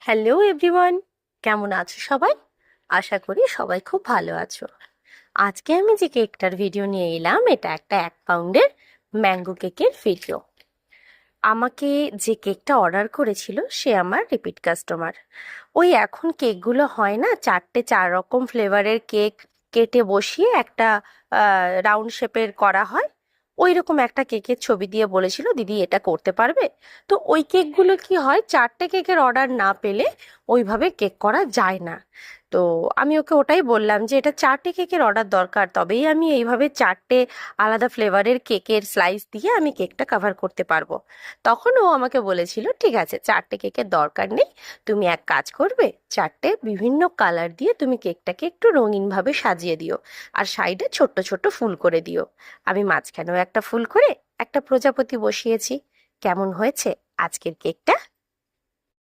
Hello everyone, কেমন আছো সবাই? আশা করি সবাই খুব ভালো আছো। আজকে আমি যে কেকটার ভিডিও নিয়ে এলাম, এটা একটা 1 পাউন্ডের ম্যাঙ্গো কেকের ভিডিও। আমাকে যে কেকটা অর্ডার করেছিল সে আমার রিপিট কাস্টমার। ওই এখন কেকগুলো হয় না, 4 রকম ফ্লেভারের কেক কেটে বসিয়ে একটা রাউন্ড শেপের করা হয়, ওই রকম একটা কেকের ছবি দিয়ে বলেছিল দিদি এটা করতে পারবে। তো ওই কেকগুলো কি হয়, 4টে কেকের অর্ডার না পেলে ওইভাবে কেক করা যায় না। তো আমি ওকে ওটাই বললাম যে এটা 4টে কেকের অর্ডার দরকার, তবেই আমি এইভাবে 4টে আলাদা ফ্লেভারের কেকের স্লাইস দিয়ে আমি কেকটা কভার করতে পারবো। তখন ও আমাকে বলেছিল ঠিক আছে, 4টে কেকের দরকার নেই, তুমি এক কাজ করবে, 4টে বিভিন্ন কালার দিয়ে তুমি কেকটাকে একটু রঙিনভাবে সাজিয়ে দিও, আর সাইডে ছোট্ট ছোট্ট ফুল করে দিও। আমি মাঝখানেও একটা ফুল করে একটা প্রজাপতি বসিয়েছি। কেমন হয়েছে আজকের কেকটা?